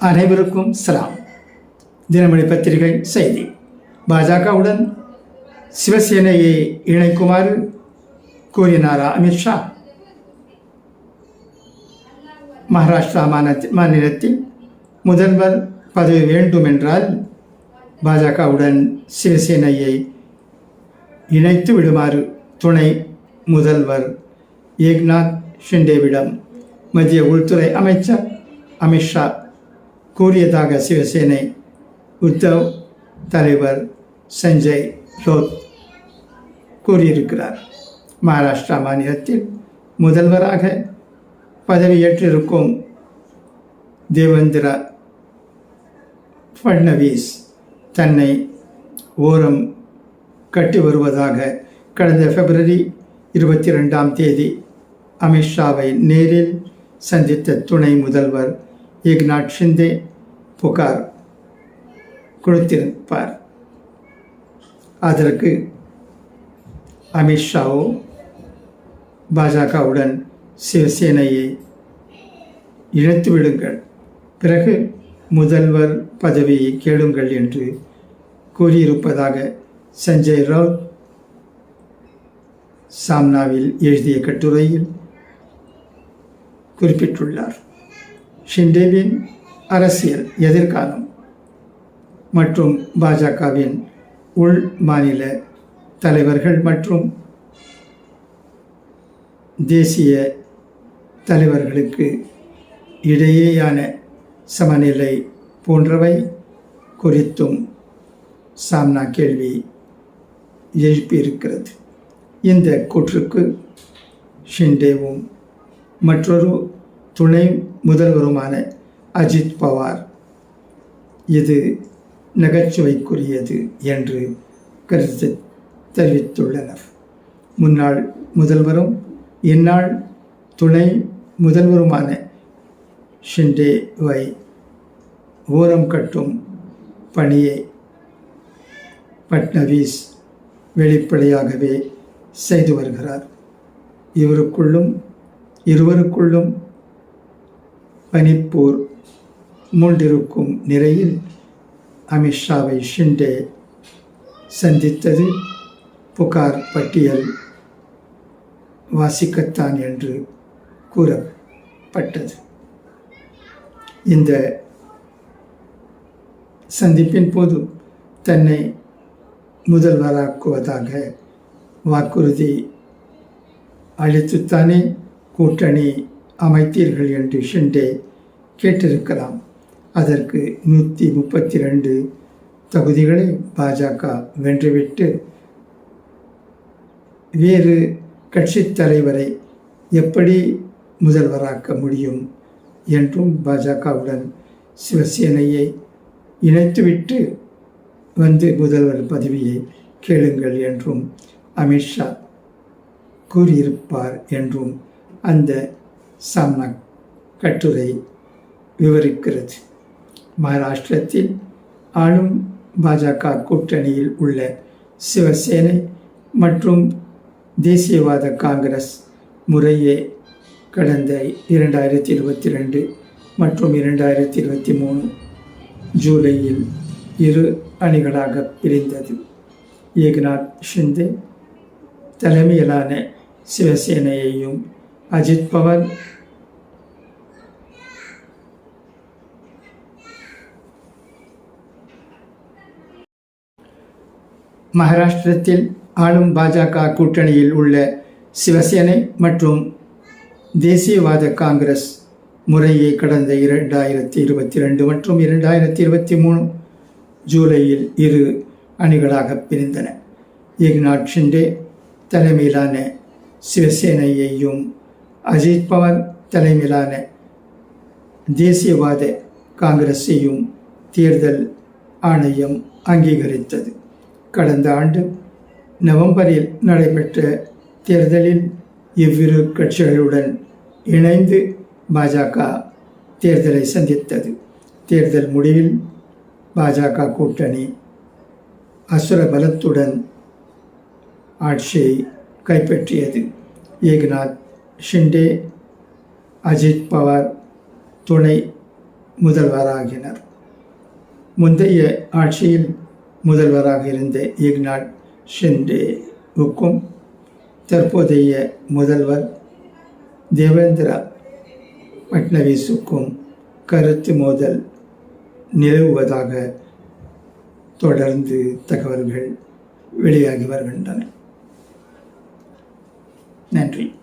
அனைவருக்கும் சலாம். தினமணி பத்திரிகை செய்தி. பாஜகவுடன் சிவசேனையை இணைக்குமாறு கூறினாரா அமித்ஷா? மகாராஷ்டிரா மாநிலத்தில் முதல்வர் பதவி வேண்டுமென்றால் பாஜகவுடன் சிவசேனையை இணைத்து விடுமாறு துணை முதல்வர் ஏக்நாத் ஷிண்டேவிடம் மத்திய உள்துறை அமைச்சர் அமித்ஷா கூறியதாக சிவசேனை உத்தவ் தலைவர் சஞ்சய் ராவுத் கூறியிருக்கிறார். மகாராஷ்டிரா மாநிலத்தில் முதல்வராக பதவியேற்றிருக்கும் தேவேந்திர ஃபட்னவிஸ் தன்னை ஓரம் கட்டி வருவதாக கடந்த பிப்ரவரி 22 அமித்ஷாவை நேரில் சந்தித்த துணை முதல்வர் ஏக்நாத் ஷிண்டே புகார் கொடுத்திருப்பார். அதற்கு அமித்ஷாவோ பாஜகவுடன் சிவசேனையை இணைத்து விடுங்கள், பிறகு முதல்வர் பதவியை கேளுங்கள் என்று கூறியிருப்பதாக சஞ்சய் ராவுத் சாம்னாவில் எழுதிய கட்டுரையில் குறிப்பிட்டுள்ளார். ஷிண்டேவின் அரசியல் எதிர்காலம் மற்றும் பாஜகவின் உள் மாநில தலைவர்கள் மற்றும் தேசிய தலைவர்களுக்கு இடையேயான சமநிலை போன்றவை குறித்தும் சாம்னா கேள்வி எழுப்பியிருக்கிறது. இந்த கூற்றுக்கு ஷிண்டேவும் மற்றொரு துணை முதல்வருமான அஜித் பவார் இது நகைச்சுவைக்குரியது என்று கருத்து தெரிவித்துள்ளனர். முன்னாள் முதல்வரும் இந்நாள் துணை முதல்வருமான ஷிண்டேவை ஓரம் கட்டும் பணியை ஃபட்னவிஸ் வெளிப்படையாகவே செய்து வருகிறார். இருவருக்குள்ளும் பனிப்போர் மூண்டிருக்கும் நிலையில் அமித்ஷாவை ஷிண்டே சந்தித்தது புகார் பட்டியல் வாசிக்கத்தான் என்று கூறப்பட்டது. இந்த சந்திப்பின் போது தன்னை முதல்வராக்குவதாக வாக்குறுதி அளித்துத்தானே கூட்டணி அமைத்தீர்கள் என்று ஷிண்டே கேட்டிருக்கலாம். அதற்கு 132 தொகுதிகளை பாஜக வென்றுவிட்டு வேறு கட்சித் தலைவரை எப்படி முதல்வராக்க முடியும் என்றும் பாஜகவுடன் சிவசேனையை இணைத்துவிட்டு வந்து முதல்வர் பதவியை கேளுங்கள் என்றும் அமித்ஷா கூறியிருப்பார் என்றும் அந்த சாம்னா கட்டுரை விவரிக்கிறது. மகாராஷ்டிரத்தில் ஆளும் பாஜக கூட்டணியில் உள்ள சிவசேனை மற்றும் தேசியவாத காங்கிரஸ் முறையே கடந்த 2022 மற்றும் 2023 ஜூலையில் இரு அணிகளாக பிரிந்தது. ஏக்நாத் ஷிண்டே தலைமையிலான சிவசேனையையும் அஜித் பவார் மகாராஷ்டிரத்தில் ஆளும் பாஜக கூட்டணியில் உள்ள சிவசேனை மற்றும் தேசியவாத காங்கிரஸ் முறையை கடந்த 2022 மற்றும் 2023 ஜூலையில் இரு அணிகளாக பிரிந்தன. ஏக்நாத் ஷிண்டே தலைமையிலான சிவசேனையையும் அஜித் பவார் தலைமையிலான தேசியவாத காங்கிரஸையும் தேர்தல் ஆணையம் அங்கீகரித்தது. கடந்த ஆண்டு நவம்பரில் நடைபெற்ற தேர்தலில் இவ்விரு கட்சிகளுடன் இணைந்து பாஜக தேர்தலை சந்தித்தது. தேர்தல் முடிவில் பாஜக கூட்டணி அசுர பலத்துடன் ஆட்சியை கைப்பற்றியது. ஏக்நாத் ஷிண்டே, அஜித் பவார் துணை முதல்வராகினர். முந்தைய ஆட்சியில் முதல்வராக இருந்த ஏக்நாத் ஷிண்டேவுக்கும் தற்போதைய முதல்வர் தேவேந்திர பட்னவிஸுக்கும் கருத்து மோதல் நிலவுவதாக தொடர்ந்து தகவல்கள் வெளியாகி வருகின்றன. நன்றி.